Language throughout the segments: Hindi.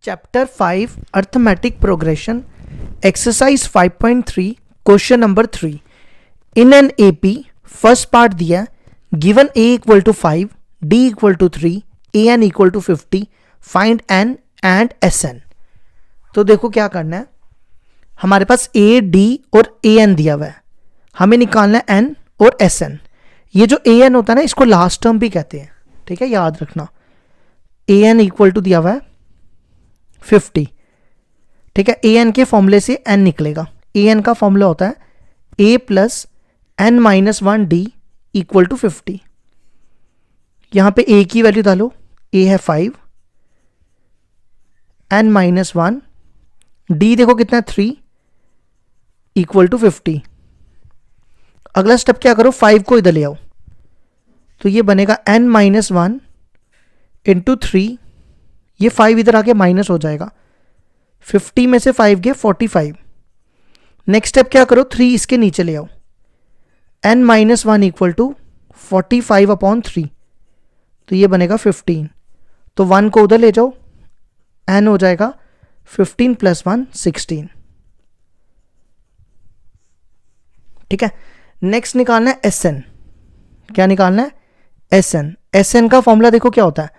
Chapter 5 arithmetic progression exercise 5.3 question number 3 in an AP first part दिया given a equal to 5 d equal to 3 an equal to 50 find n and sn। तो देखो क्या करना है, हमारे पास a d और an दिया हुआ है, हमें निकालना है n और sn। ये जो an होता है ना, इसको लास्ट टर्म भी कहते हैं, ठीक है, याद रखना। an इक्वल टू दिया हुआ है 50, ठीक है। an के फॉर्मूले से n निकलेगा। an का फॉर्मूला होता है a plus n minus 1 d equal to 50। यहां पे a की वैल्यू डालो, a है 5, n माइनस 1 d देखो कितना है 3 इक्वल टू 50। अगला स्टेप क्या करो, 5 को इधर ले आओ, तो ये बनेगा n माइनस 1 इंटू 3, ये 5 इधर आके माइनस हो जाएगा, 50 में से 5 गए 45। नेक्स्ट स्टेप क्या करो, 3 इसके नीचे ले आओ, n minus 1 equal to 45 upon 3, तो ये बनेगा 15। तो 1 को उधर ले जाओ, n हो जाएगा 15 प्लस 1 16, ठीक है। नेक्स्ट निकालना है sn। क्या निकालना है, sn। sn का फॉर्मूला देखो क्या होता है,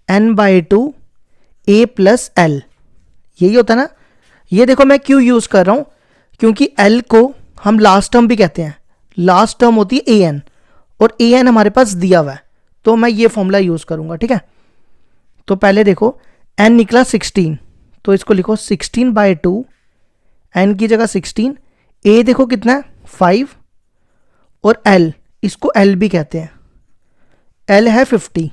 n by 2 a plus L, यही होता है ना। ये देखो मैं क्यों यूज कर रहा हूं, क्योंकि l को हम लास्ट टर्म भी कहते हैं, लास्ट टर्म होती है an और an हमारे पास दिया हुआ है, तो मैं ये फॉर्मूला यूज करूंगा, ठीक है। तो पहले देखो n निकला 16, तो इसको लिखो 16 बाई 2, n की जगह 16, a देखो कितना है 5 और l, इसको l भी कहते हैं, l है 50,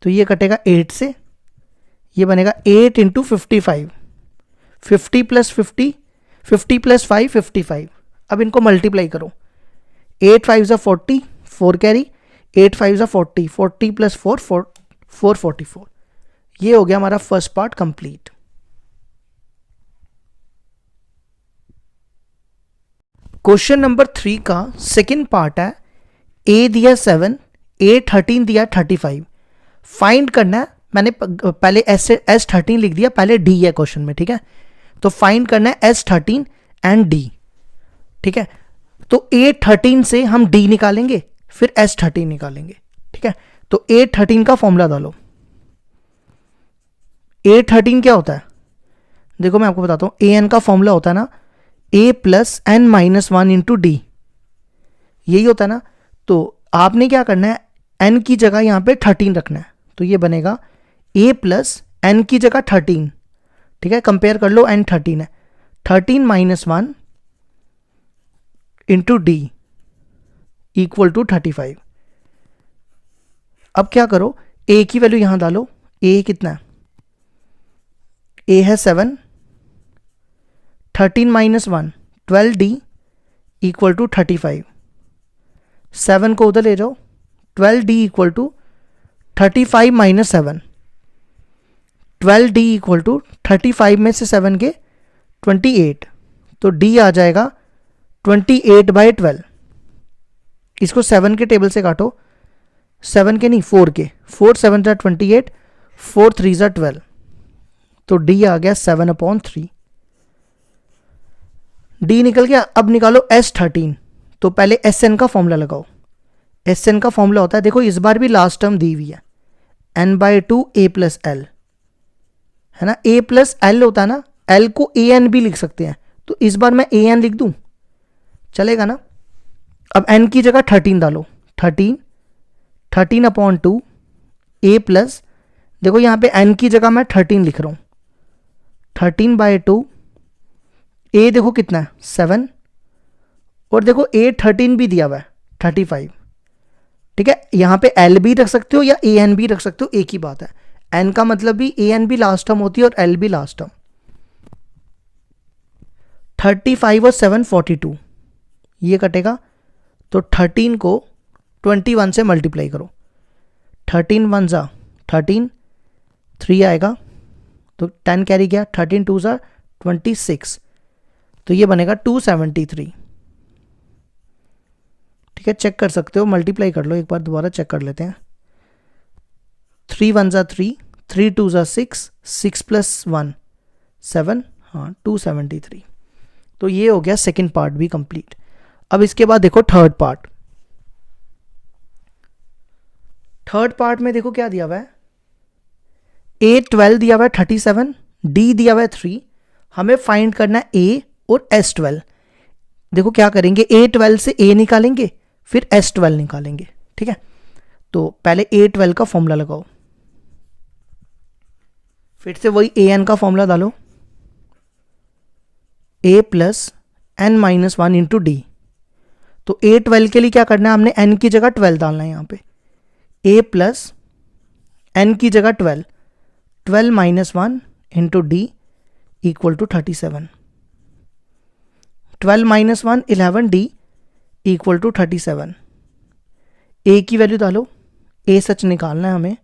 तो ये कटेगा 8 से, ये बनेगा 8 इंटू 55, 50 प्लस 50, 50 प्लस 5 55। अब इनको मल्टीप्लाई करो, 8 5 ज़ा 40, 4 कैरी, 8 5 ज़ा 40, 40 प्लस 4 444। ये हो गया हमारा first part complete. Question number 3 का सेकंड पार्ट है, a दिया 7, a 13 दिया 35, फाइंड करना है। मैंने पहले S13 लिख दिया, पहले D है क्वेश्चन में, ठीक है। तो फाइंड करना है S13 एंड D, ठीक है। तो A13 से हम D निकालेंगे, फिर S13 निकालेंगे, ठीक है। तो A13 का फॉर्मूला डालो। A13 क्या होता है, देखो मैं आपको बताता हूं, an का फॉर्मूला होता है ना a plus n minus 1 into D, यही होता है ना। तो आपने क्या करना है, n की जगह यहां पे 13 रखना है, तो ये बनेगा a प्लस n की जगह 13, ठीक है। कंपेयर कर लो, n 13 है, 13 minus 1 into D equal to 35। अब क्या करो, a की वैल्यू यहां डालो, a कितना है, a है 7, 13 माइनस 1 12d इक्वल टू 35, 7 को उधर ले जाओ, 12d equal to 35 minus 7, 12d equal to 35 में से 7 के 28, तो d आ जाएगा 28 बाई 12। इसको 7 के टेबल से काटो, 7 के नहीं 4 के, 4 7 ज़ा 28, 4 3 ज़ा 12, तो d आ गया 7 अपॉन 3। d निकल गया। अब निकालो S13, तो पहले Sn का फॉर्मूला लगाओ। Sn का फॉर्मूला होता है, देखो इस बार भी लास्ट टर्म दी हुई है, n by 2 a plus L, है ना। a प्लस एल होता है ना, l को an भी लिख सकते हैं, तो इस बार मैं an लिख दूं, चलेगा ना। अब n की जगह 13 डालो, 13 अपॉन 2 a प्लस, देखो यहां पे n की जगह मैं 13 लिख रहा हूं, 13 बाई 2, a देखो कितना है 7, और देखो a 13 भी दिया हुआ है 35, ठीक है। यहां पे l भी रख सकते हो या an भी रख सकते हो, एक ही बात है। n का मतलब भी an भी लास्ट टर्म होती है और l भी लास्ट टर्म। 35 और 7 42, ये कटेगा, तो 13 को 21 से मल्टीप्लाई करो, 13 1 ज़ा 13, 3 आएगा, तो 10 कैरी गया, 13 2 ज़ा 26, तो ये बनेगा 273, ठीक है। चेक कर सकते हो, मल्टीप्लाई कर लो, एक बार दोबारा चेक कर लेते हैं। 3 1 ज़ा 3, 3 2 ज़ा 6, 6 + 1 7, हाँ 273। तो ये हो गया सेकेंड पार्ट भी कंप्लीट। अब इसके बाद देखो थर्ड पार्ट। थर्ड पार्ट में देखो क्या दिया हुआ है, A12 दिया हुआ है 37, D दिया हुआ है 3, हमें फाइंड करना है A और S12। देखो क्या करेंगे, A12 से A निकालेंगे, फिर S12 निकालेंगे, ठीक है। तो पहले A12 का फॉर्मूला लगाओ, फिर से वही AN का फॉर्मूला डालो, A + n-1 इंटू डी। तो A12 के लिए क्या करना है, हमने n की जगह 12 डालना है यहाँ पे, A + n की जगह 12, 12 - 1 into D equal to 37। 12 - 1 11, D equal to 37। A की वैल्यू डालो, A सच निकालना है हमें,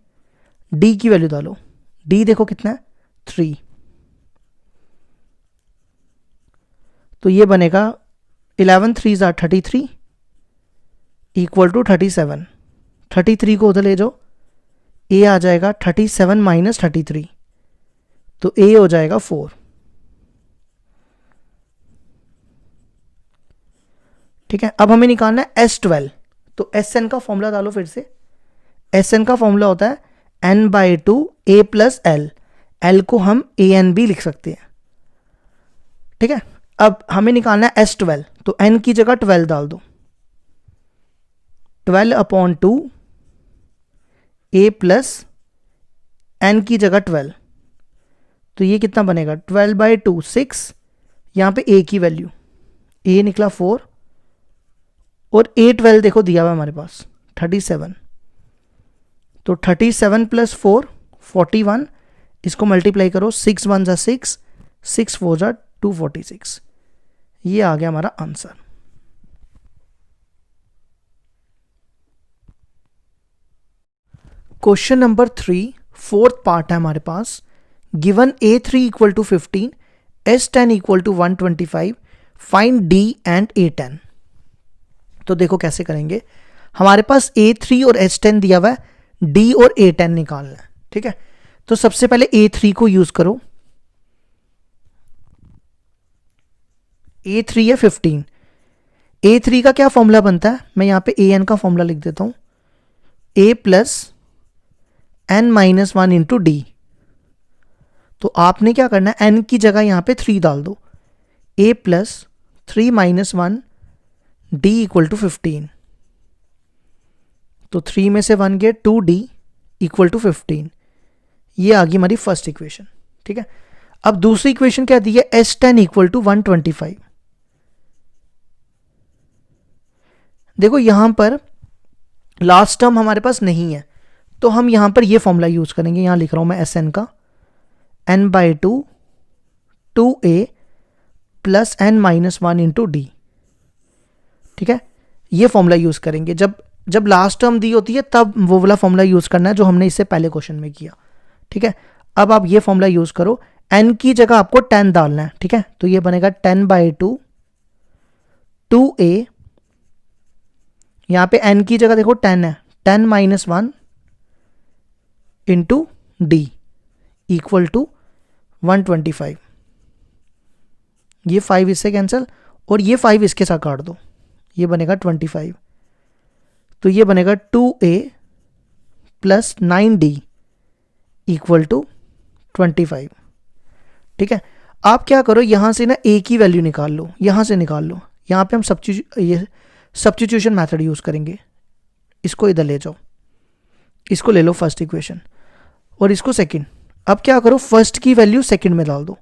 D की वैल्यू डालो, D देखो कितना है 3। तो ये बनेगा 11 3 ज़ा 33 इक्वल टू 37। 33 को उधर ले जाओ, A आ जाएगा 37 - 33, तो A हो जाएगा 4। ठीक है, अब हमें निकालना है S12। तो Sn का फॉर्मूला डालो फिर से। Sn का फॉर्मूला होता है n/2 A + L। L को हम AN भी लिख सकते हैं, ठीक है। अब हमें निकालना है S12, तो n की जगह 12 डाल दो, 12/2 A + n की जगह 12, तो ये कितना बनेगा 12/2 6। यहाँ पे A की वैल्यू, A निकला 4 और A12 देखो दिया हुआ है हमारे पास 37। तो 37 + 4 41, इसको मल्टीप्लाई करो, 6 1 ज़ा 6, 6 4 ज़ा 246। ये आ गया हमारा answer. Question number 3, fourth part है हमारे पास। Given A3 = 15, S10 = 125, find D and A10। तो देखो कैसे करेंगे, हमारे पास A3 और S10 दिया हुआ है, D और A10 निकालना है, ठीक है। तो सबसे पहले A3 को यूज करो, A3 है 15। A3 का क्या फॉर्मूला बनता है, मैं यहाँ पे AN का फॉर्मूला लिख देता हूँ, A + n-1 इंटू डी। तो आपने क्या करना है, n की जगह यहाँ पे 3 डाल दो, A + 3 - 1 D इक्वल टू 15। तो 3 में से 1 गया, 2D इक्वल टू 15। ये आ गई हमारी फर्स्ट इक्वेशन, ठीक है। अब दूसरी इक्वेशन क्या दी है, S10 = 125। देखो यहां पर लास्ट टर्म हमारे पास नहीं है, तो हम यहां पर ये फॉर्मूला यूज करेंगे, यहां लिख रहा हूं मैं Sn का, n/2 2A + n-1 into D, ठीक है। ये फॉर्मूला यूज करेंगे, जब लास्ट टर्म दी होती है तब वो वाला फॉर्मूला यूज करना है जो हमने इससे पहले क्वेश्चन में किया, ठीक है। अब आप ये फॉर्मूला यूज करो, n की जगह आपको 10 डालना है, ठीक है। तो ये बनेगा 10/2 2A, यहां पे n की जगह देखो 10 है, 10 - 1 इंटू डी इक्वल टू 125। ये 5 इससे कैंसिल और ये 5 इसके साथ काट दो, ये बनेगा 25। तो ये बनेगा 2A + 9D इक्वल टू 25, ठीक है। आप क्या करो, यहां से ना A की वैल्यू निकाल लो, यहां से निकाल लो, यहां पे हम सब्स्टिट्यूशन मेथड यूज करेंगे। इसको इधर ले जाओ, इसको ले लो फर्स्ट इक्वेशन और इसको सेकंड। अब क्या करो, फर्स्ट की वैल्यू सेकंड में डाल दो,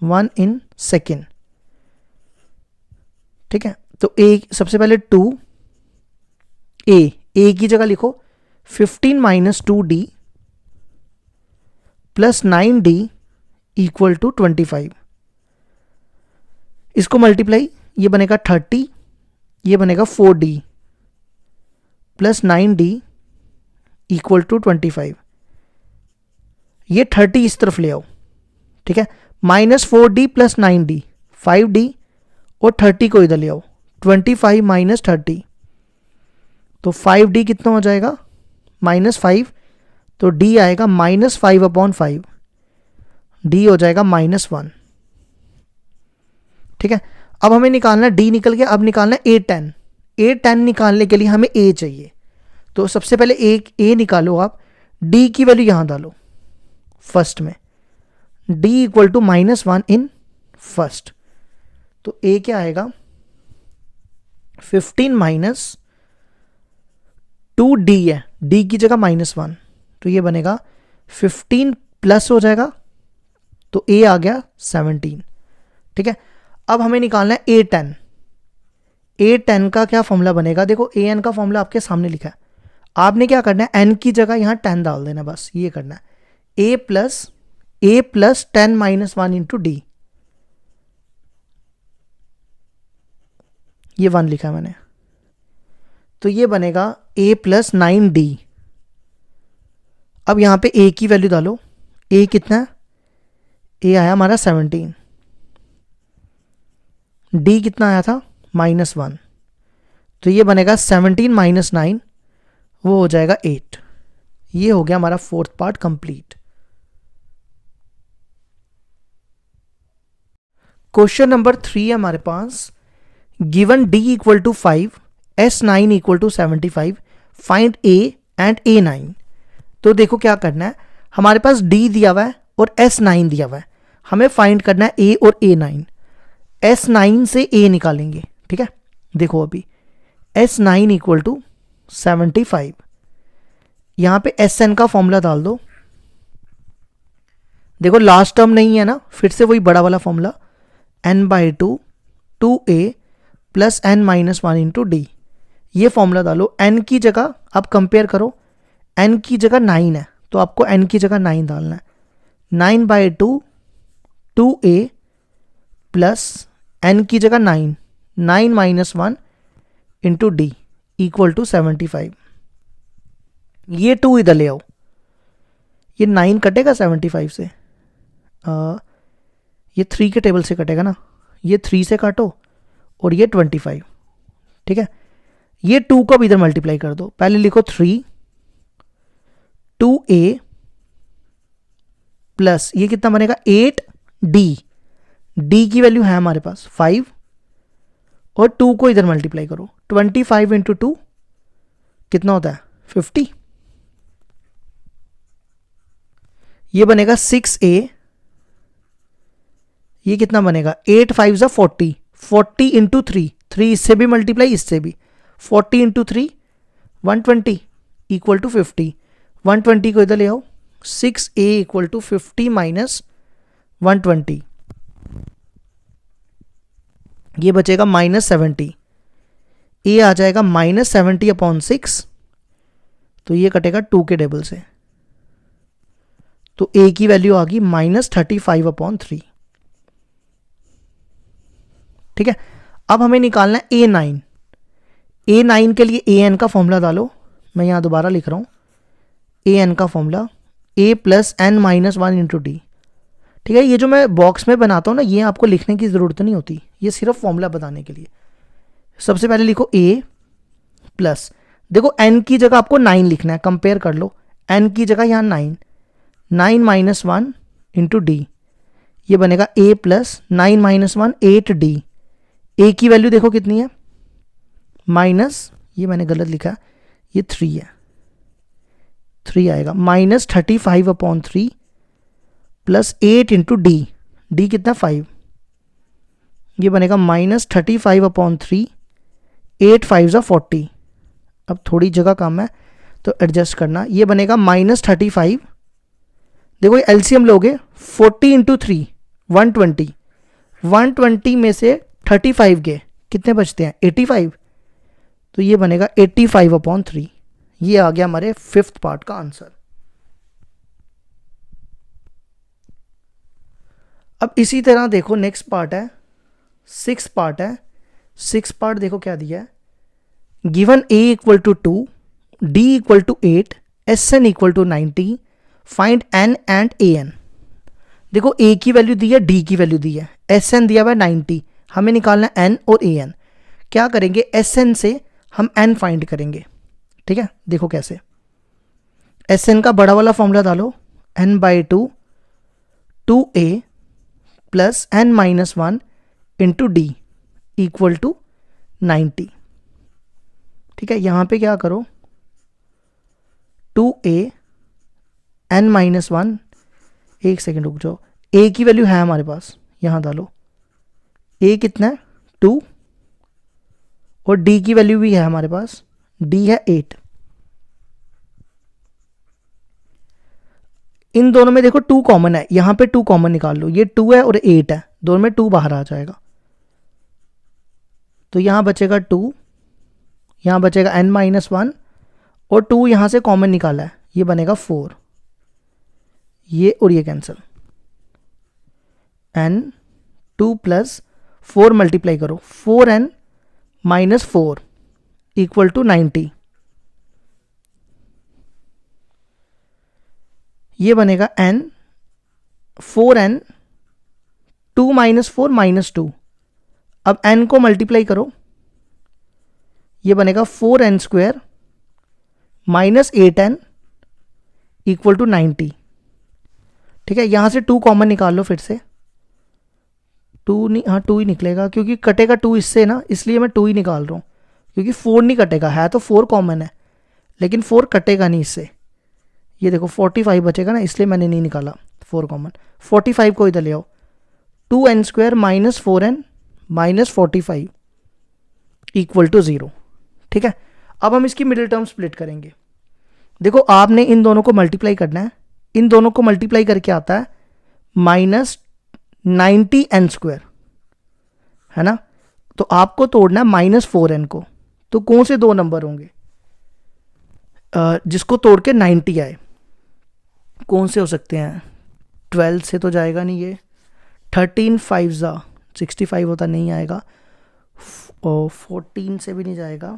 1 in सेकंड, ठीक है। तो A सबसे पहले 2A, A की जगह लिखो 15 - 2D + 9D इक्वल टू 25। इसको मल्टीप्लाई, ये बनेगा 30, ये बनेगा 4D + 9D इक्वल टू 25। ये 30 इस तरफ ले आओ, ठीक है। -4D + 9D 5D और 30 को इधर ले आओ, 25 - 30, तो 5D कितना हो जाएगा, -5 तो डी आएगा -5/5, डी हो जाएगा -1। ठीक है, अब हमें निकालना, डी निकल गया, अब निकालना A10। A10 निकालने के लिए हमें A चाहिए, तो सबसे पहले A निकालो आप, D की वैल्यू यहां डालो फर्स्ट में, D equal to -1 in first, तो A क्या आएगा 15 माइनस 2D है, D की जगह -1, तो ये बनेगा 15 प्लस हो जाएगा, तो A आ गया 17। ठीक है, अब हमें निकालना है A10। A10 का क्या फॉर्मूला बनेगा, देखो AN का फॉर्मूला आपके सामने लिखा है, आपने क्या करना है N की जगह यहां 10 डाल देना, बस ये करना है। A प्लस 10 -1 इंटू डी, ये 1 लिखा है मैंने, तो ये बनेगा A प्लस 9D। अब यहां पे A की वैल्यू डालो, A कितना है, A आया हमारा 17, D कितना आया था -1, तो ये बनेगा 17 माइनस 9, वो हो जाएगा 8। ये हो गया हमारा fourth part complete. Question number 3 है हमारे पास, given D equal to 5, S9 equal to 75, find A and A9। तो देखो क्या करना है, हमारे पास D दिया हुआ है और S9 दिया हुआ है, हमें फाइंड करना है A और A9। S9 से A निकालेंगे। ठीक है, देखो अभी S9 इक्वल टू 75, यहां पे Sn का फॉर्मूला डाल दो, देखो लास्ट टर्म नहीं है ना, फिर से वही बड़ा वाला formula, n/2 2A plus n-1 into D, ये फॉर्मूला डालो। n की जगह आप कंपेयर करो, n की जगह 9 है, तो आपको n की जगह 9 डालना है, 9/2 2A प्लस n की जगह 9 -1 इंटू डी इक्वल टू 75। ये 2 इधर ले आओ, ये 9 कटेगा 75 से, ये 3 के टेबल से कटेगा ना, ये 3 से काटो और ये 25। ठीक है, ये 2 को अब इधर मल्टीप्लाई कर दो, पहले लिखो 3 2A प्लस ये कितना बनेगा 8D, D की वैल्यू है हमारे पास 5, और 2 को इधर मल्टीप्लाई करो, 25 इंटू 2 कितना होता है 50, ये बनेगा 6A, ये कितना बनेगा 8 5 जा 40, 40 इंटू 3, 3 इससे भी मल्टीप्लाई इससे भी, 40 इंटू 3 120 इक्वल टू 50, 120 को इधर ले आओ, 6A इक्वल टू 50 माइनस 120, ये बचेगा -70, A आ जाएगा -70/6, तो ये कटेगा 2 के टेबल से, तो A की वैल्यू आ गई -35/3। ठीक है, अब हमें निकालना है A9। A9 के लिए AN का फॉर्मूला डालो, मैं यहां दोबारा लिख रहा हूं, AN का formula A plus n-1 into D. ठीक है, ये जो मैं बॉक्स में बनाता हूं ना, ये आपको लिखने की ज़रूरत नहीं होती, ये सिर्फ फॉर्मूला बताने के लिए। सबसे पहले लिखो A प्लस, देखो n की जगह आपको 9 लिखना है, कंपेयर कर लो, n की जगह यहाँ 9 -1 इंटू डी, ये बनेगा A प्लस 9 - 1 8D। A की वैल्यू देखो कितनी है, माइनस, ये मैंने गलत लिखा, ये 3 है, 3 आएगा, -35/3 प्लस 8 इंटू डी, डी कितना 5, ये बनेगा -35/3, 8 5 जा 40, अब थोड़ी जगह कम है तो एडजस्ट करना, ये बनेगा -35, देखो ये एलसीएम लोगे, 40 इंटू 3 120, 120 में से 35 के कितने बचते हैं 85, तो ये बनेगा 85/3। ये आ गया हमारे 5th पार्ट का आंसर। अब इसी तरह देखो नेक्स्ट पार्ट है, 6th पार्ट है। 6th पार्ट देखो क्या दिया है, given A equal to 2, D equal to 8, Sn equal to 90, find N and AN। देखो A की वैल्यू दी है, D की वैल्यू दी है, Sn दिया हुआ है 90, हमें निकालना है N और AN। क्या करेंगे, Sn से हम N फाइंड करेंगे। ठीक है, देखो कैसे, एस एन का बड़ा वाला फॉर्मूला डालो, n/2 2a plus n-1 into D equal to 90। ठीक है, यहाँ पे क्या करो, 2a n-1, एक सेकेंड रुक जाओ, a की वैल्यू है हमारे पास, यहाँ डालो, a कितना है 2 और d की वैल्यू भी है हमारे पास, d है 8। इन दोनों में देखो 2 कॉमन है, यहां पे 2 कॉमन निकाल लो, ये 2 है और 8 है, दोनों में 2 बाहर आ जाएगा, तो यहां बचेगा 2, यहां बचेगा n-1 और 2 यहां से कॉमन निकाला है, ये बनेगा 4, ये और ये कैंसिल, n 2 प्लस 4 मल्टीप्लाई करो, 4n माइनस 4 इक्वल टू 90, ये बनेगा n 4n 2 माइनस 4 माइनस 2, अब n को मल्टीप्लाई करो, ये बनेगा 4n square minus 8n equal to 90। ठीक है, यहां से 2 कॉमन निकाल लो फिर से, 2 नहीं, हाँ 2 ही निकलेगा क्योंकि कटेगा 2 इससे ना, इसलिए मैं 2 ही निकाल रहा हूँ, क्योंकि 4 नहीं कटेगा, है तो 4 कॉमन है लेकिन 4 कटेगा नहीं इससे, ये देखो 45 बचेगा ना, इसलिए मैंने नहीं निकाला 4 कॉमन। 45 को इधर ले आओ, 2n square minus 4n minus 45 equal to 0। ठीक है, अब हम इसकी मिडिल टर्म स्प्लिट करेंगे। देखो आपने इन दोनों को मल्टीप्लाई करना है, इन दोनों को मल्टीप्लाई करके आता है माइनस 90n स्क्वायर, है ना, तो आपको तोड़ना है माइनस 4n को, तो कौन से 2 नंबर होंगे जिसको तोड़ के 90 आए, कौन से हो सकते हैं, 12 से तो जाएगा नहीं, ये 13 5 65 होता नहीं आएगा, और 14 से भी नहीं जाएगा।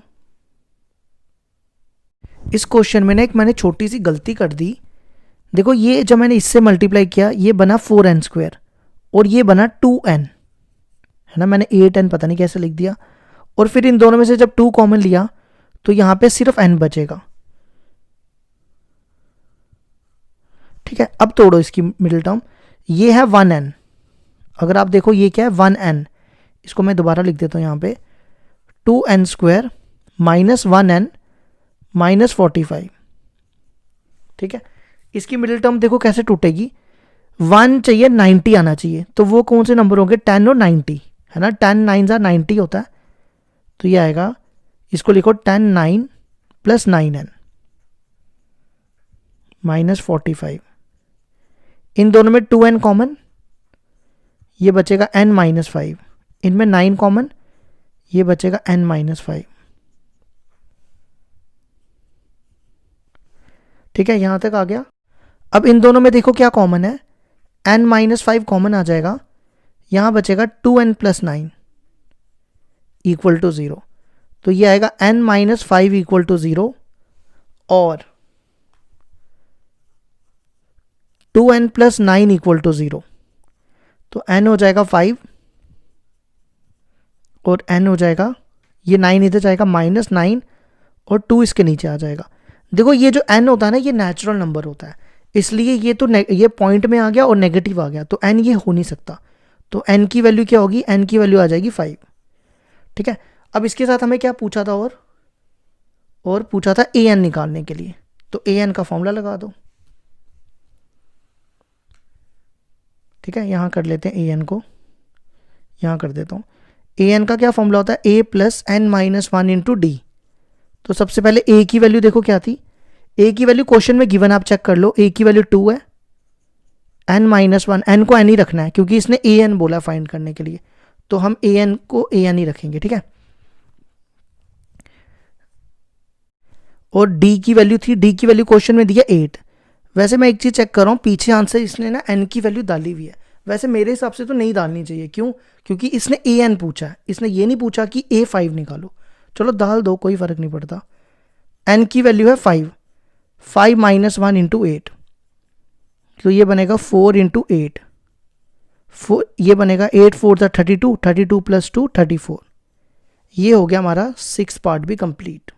इस क्वेश्चन में ना एक मैंने छोटी सी गलती कर दी, देखो ये जब मैंने इससे मल्टीप्लाई किया ये बना 4n स्क्वायर और ये बना 2n, है ना, मैंने 8n पता नहीं कैसे लिख दिया, और फिर इन दोनों में से जब 2 कॉमन लिया तो यहाँ पे सिर्फ n बचेगा। ठीक है, अब तोड़ो इसकी मिडिल टर्म, ये है 1n, अगर आप देखो ये क्या है 1n, इसको मैं दोबारा लिख देता हूँ यहाँ पे, 2n square minus 1n minus 45। ठीक है, इसकी मिडिल टर्म देखो कैसे टूटेगी, 1 चाहिए 90 आना चाहिए, तो वो कौन से नंबर होंगे, 10 और 90, है ना, 10 9 90 होता है, तो ये आएगा, इसको लिखो 10 9 प्लस 9n माइनस 45, इन दोनों में 2n कॉमन, ये बचेगा n माइनस 5, इनमें 9 कॉमन, ये बचेगा n माइनस 5। ठीक है, यहां तक आ गया। अब इन दोनों में देखो क्या कॉमन है, n माइनस 5 कॉमन आ जाएगा, यहां बचेगा 2n प्लस 9 इक्वल टू 0, तो ये आएगा n माइनस 5 इक्वल टू 0 और 2n प्लस 9 इक्वल टू 0, तो n हो जाएगा 5 और n हो जाएगा, ये 9 इधर जाएगा माइनस 9 और 2 इसके नीचे आ जाएगा। देखो ये जो n होता है ना, ये नेचुरल नंबर होता है, इसलिए ये तो ये पॉइंट में आ गया और नेगेटिव आ गया, तो n ये हो नहीं सकता, तो n की वैल्यू क्या होगी, n की वैल्यू आ जाएगी 5। ठीक है, अब इसके साथ हमें क्या पूछा था, और पूछा था an निकालने के लिए, तो an का फॉर्मूला लगा दो। ठीक है, यहां कर लेते हैं an को, यहां कर देता हूं, an का क्या फॉर्मूला होता है, a plus n minus 1 into D. तो सबसे पहले a की वैल्यू देखो क्या थी, a की वैल्यू क्वेश्चन में गिवन आप चेक कर लो, a की वैल्यू 2 है, n माइनस 1, n को n ही रखना है क्योंकि इसने an बोला फाइंड करने के लिए, तो हम an को an ही रखेंगे। ठीक है, और d की वैल्यू थी, d की वैल्यू क्वेश्चन में दिया 8। वैसे मैं एक चीज चेक कर रहा हूँ, पीछे आंसर इसने ना n की वैल्यू डाली हुई है, वैसे मेरे हिसाब से तो नहीं डालनी चाहिए, क्यों, क्योंकि इसने an पूछा है, इसने ये नहीं पूछा कि a5 निकालो, चलो डाल दो कोई फर्क नहीं पड़ता। n की वैल्यू है 5, 5 माइनस 1 इंटू 8, तो ये बनेगा 4 इंटू 8, ये बनेगा 8 4 32, 32 प्लस 2 34, ये हो गया हमारा 6 पार्ट भी कंप्लीट।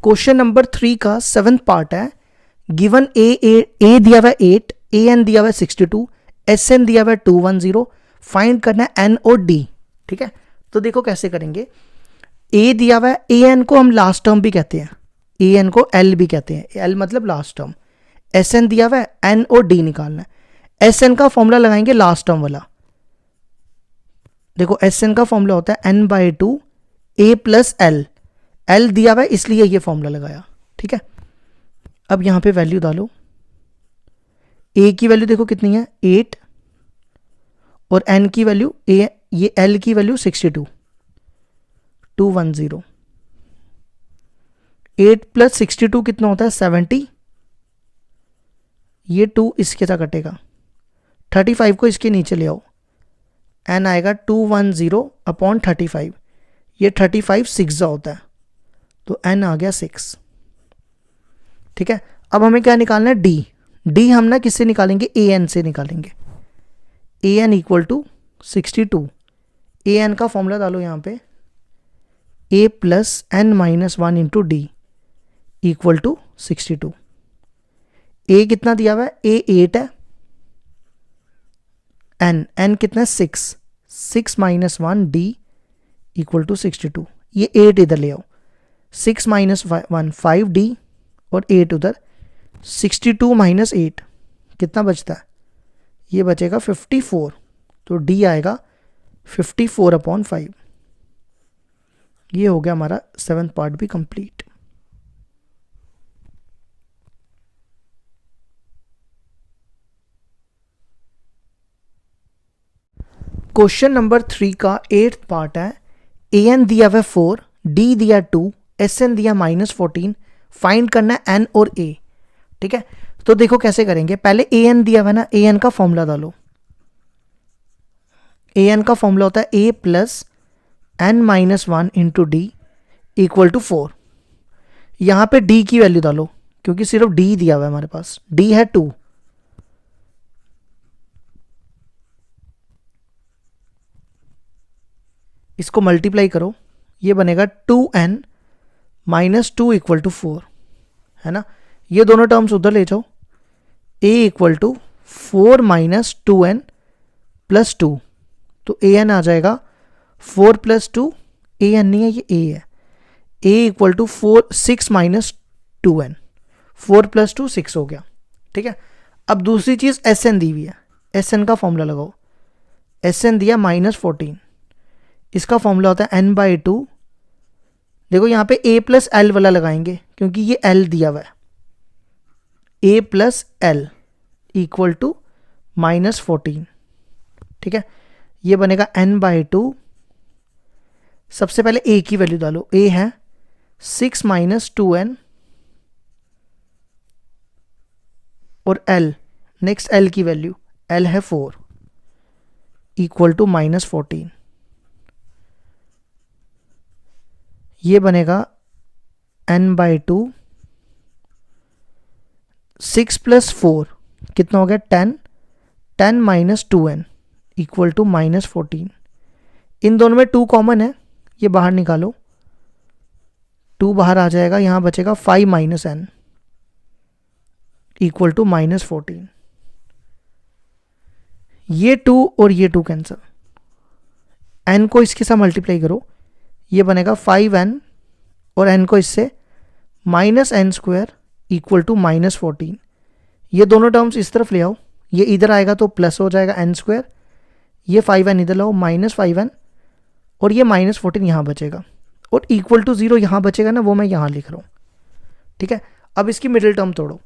क्वेश्चन नंबर 3 का 7th पार्ट है। गिवन ए दिया हुआ है 8, ए एन दिया हुआ है 62, एस एन दिया हुआ है 210, फाइंड करना है एन और डी। ठीक है, तो देखो कैसे करेंगे। ए दिया हुआ है, ए एन को हम लास्ट टर्म भी कहते हैं, ए एन को एल भी कहते हैं, एल मतलब लास्ट टर्म। एस एन दिया हुआ है, एन और डी निकालना है। एस एन का फॉर्मूला लगाएंगे लास्ट टर्म वाला। देखो एस एन का फॉर्मूला होता है N by two A plus L, L दिया हुआ है इसलिए ये फॉर्मूला लगाया। ठीक है, अब यहां पे वैल्यू डालो। ए की वैल्यू देखो कितनी है 8, और एन की वैल्यू ये एल की वैल्यू 62, 210। 8 प्लस 62 कितना होता है 70, ये 2 इसके साथ कटेगा, 35 को इसके नीचे ले आओ, एन आएगा 210 अपॉन 35, ये 35 6 होता है, तो एन आ गया 6। ठीक है, अब हमें क्या निकालना है डी। डी हम ना किससे निकालेंगे, ए एन से निकालेंगे। A n equal to 62, a n का फॉर्मूला डालो यहाँ पे, a plus n minus 1 into D equal to 62। A कितना दिया हुआ है, ए 8 है, एन कितना है 6, 6 माइनस 1 डी इक्वल टू 62। ये 8 इधर ले आओ, 6 माइनस 1 5 डी और 8 उधर, 62 माइनस 8 कितना बचता है, ये बचेगा 54, तो डी आएगा 54 अपॉन 5। ये हो गया हमारा 7th पार्ट भी कंप्लीट। क्वेश्चन नंबर 3 का 8th पार्ट है। ए एन दिया हुआ 4, डी दिया 2, एस एन दिया -14, फाइंड करना है एन और ए। ठीक है, तो देखो कैसे करेंगे। पहले ए एन दिया हुआ ना, ए एन का फॉर्मूला डालो। ए एन का फॉर्मूला होता है a plus n minus 1 into D equal to 4। यहां पे डी की वैल्यू डालो, क्योंकि सिर्फ डी दिया हुआ है हमारे पास, डी है 2। इसको मल्टीप्लाई करो, ये बनेगा 2n माइनस 2 इक्वल टू 4, है ना। ये दोनों टर्म्स उधर ले जाओ, a equal to 4 minus 2n plus 2, तो ए एन आ जाएगा 4 प्लस 2, ए एन नहीं है ये a है, a equal to 6 minus 2n, 4 plus 2 6 हो गया। ठीक है, अब दूसरी चीज़ एस एन दी हुई है, एस एन का फॉर्मूला लगाओ। एस एन दिया -14, इसका फॉर्मूला होता है n बाई 2। देखो यहाँ पे a प्लस एल वाला लगाएंगे, क्योंकि ये l दिया हुआ है, a plus L equal to -14। ठीक है, ये बनेगा n बाई 2। सबसे पहले a की वैल्यू डालो, a है 6 माइनस 2n और l, नेक्स्ट l की वैल्यू, l है 4 इक्वल टू -14। ये बनेगा n बाई 2, 6 प्लस 4 कितना हो गया 10, 10 माइनस 2n इक्वल टू -14। इन दोनों में 2 कॉमन है, ये बाहर निकालो, 2 बाहर आ जाएगा, यहाँ बचेगा 5 माइनस n इक्वल टू -14। ये 2 और ये 2 कैंसिल, n को इसके साथ मल्टीप्लाई करो, ये बनेगा 5n और n को इससे -n² इक्वल टू -14। ये दोनों टर्म्स इस तरफ ले आओ, ये इधर आएगा तो प्लस हो जाएगा n², ये 5n इधर लाओ -5n और ये -14 यहाँ बचेगा, और इक्वल टू 0 यहाँ बचेगा ना, वो मैं यहाँ लिख रहा हूँ। ठीक है, अब इसकी मिडिल टर्म तोड़ो,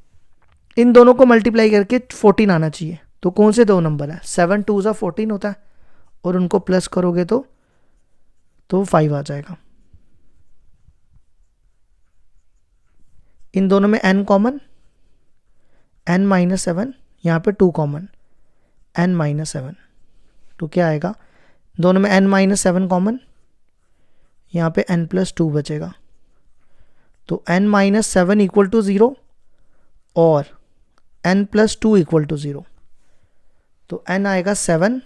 इन दोनों को मल्टीप्लाई करके 14 आना चाहिए। तो कौन से दो नंबर है, 7 2 14 होता है, और उनको प्लस करोगे तो 5 आ जाएगा। इन दोनों में n कॉमन, n माइनस 7, यहाँ पे 2 कॉमन, n माइनस 7, तो क्या आएगा, दोनों में n माइनस 7 कॉमन, यहाँ पे n प्लस 2 बचेगा, तो n माइनस 7 इक्वल टू 0 और n प्लस 2 इक्वल टू 0, तो n आएगा 7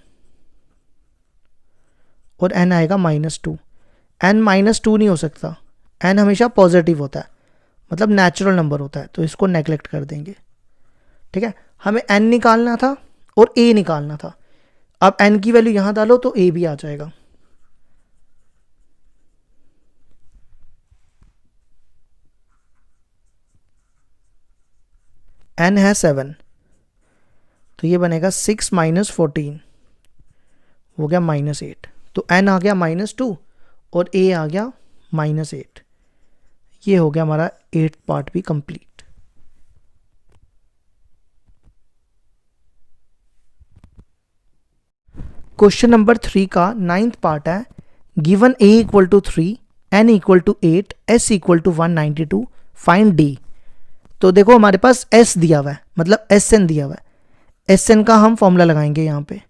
और n आएगा -2। n -2 नहीं हो सकता, n हमेशा पॉजिटिव होता है, मतलब नेचुरल नंबर होता है, तो इसको नेगलेक्ट कर देंगे। ठीक है, हमें n निकालना था और a निकालना था। अब n की वैल्यू यहां डालो तो a भी आ जाएगा। n है 7, तो ये बनेगा 6 माइनस 14 हो गया -8। तो n आ गया -2 और a आ गया -8। ये हो गया हमारा 8th पार्ट भी कंप्लीट। क्वेश्चन नंबर 3 का 9th पार्ट है, given a equal to 3, n equal to 8, s equal to 192, find d। तो देखो हमारे पास s दिया हुआ है, मतलब sn दिया हुआ है। sn का हम फॉर्मूला लगाएंगे यहाँ पे।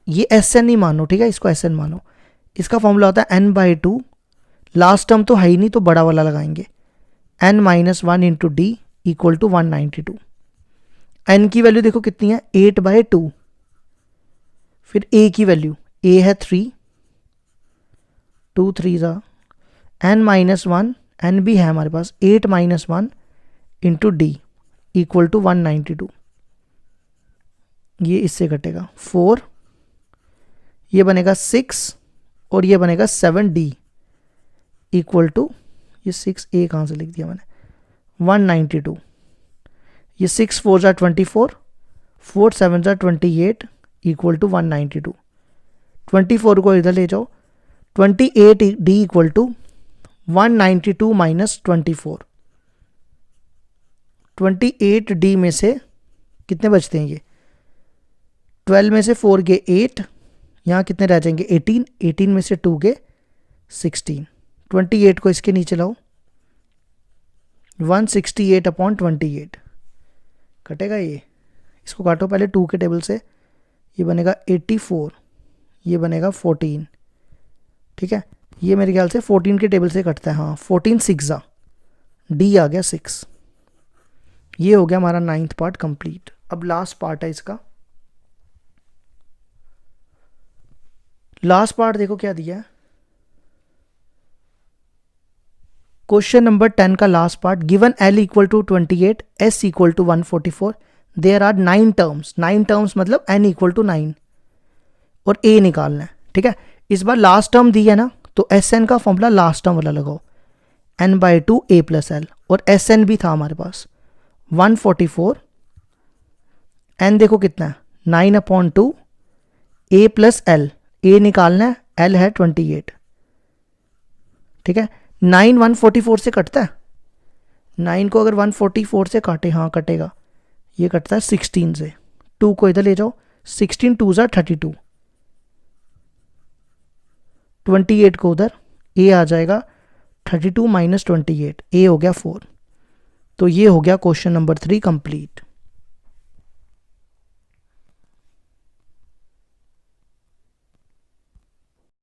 ये sn नहीं मानो, ठीक है, इसको sn मानो। इसका फॉर्मूला होता है n/2, लास्ट टर्म तो है ही नहीं तो बड़ा वाला लगाएंगे, n minus 1 into D equal to 192। n की वैल्यू देखो कितनी है, 8/2। फिर a की वैल्यू, a है 3, 2 3 n माइनस 1, n भी है हमारे पास, 8 minus 1 into D equal to 192। ये इससे कटेगा 4, ये बनेगा 6 और ये बनेगा 7d इक्वल टू, ये 6a कहाँ से लिख दिया मैंने, 192। ये 6 4 ज़ा 24, 4 7 ज़ा 28 इक्वल टू 192। 24 को इधर ले जाओ, 28d equal to 192 minus 24। 28d में से कितने बचते हैं, ये 12 में से 4 गए 8, यहाँ कितने रह जाएंगे 18, 18 में से 2 गए 16। 28 को इसके नीचे लाओ, 168/28 कटेगा ये। इसको काटो पहले 2 के टेबल से, ये बनेगा 84, ये बनेगा 14। ठीक है, ये मेरे ख्याल से 14 के टेबल से कटता है, हाँ 14 6 डी आ गया 6। ये हो गया हमारा 9th पार्ट कंप्लीट। अब लास्ट पार्ट है इसका। लास्ट पार्ट देखो क्या दिया है, क्वेश्चन नंबर 10 का last part, given l equal to 28, s equal to 144, there are 9 terms. 9 terms मतलब n इक्वल टू 9 और a निकालना है। ठीक है, इस बार लास्ट टर्म दी है ना, तो sn का फॉर्मूला लास्ट टर्म वाला लगाओ, n/2 a प्लस l, और sn भी था हमारे पास 144। n देखो कितना है 9/2 a प्लस l, a निकालना है, l है 28। ठीक है, 9 144 से कटता है, 9 को अगर 144 से काटे, हाँ कटेगा, ये कटता है 16 से। 2 को इधर ले जाओ, 16 2 ज़ा 32, 28 को उधर, a आ जाएगा 32 माइनस 28, a हो गया 4। तो ये हो गया क्वेश्चन नंबर 3 कंप्लीट।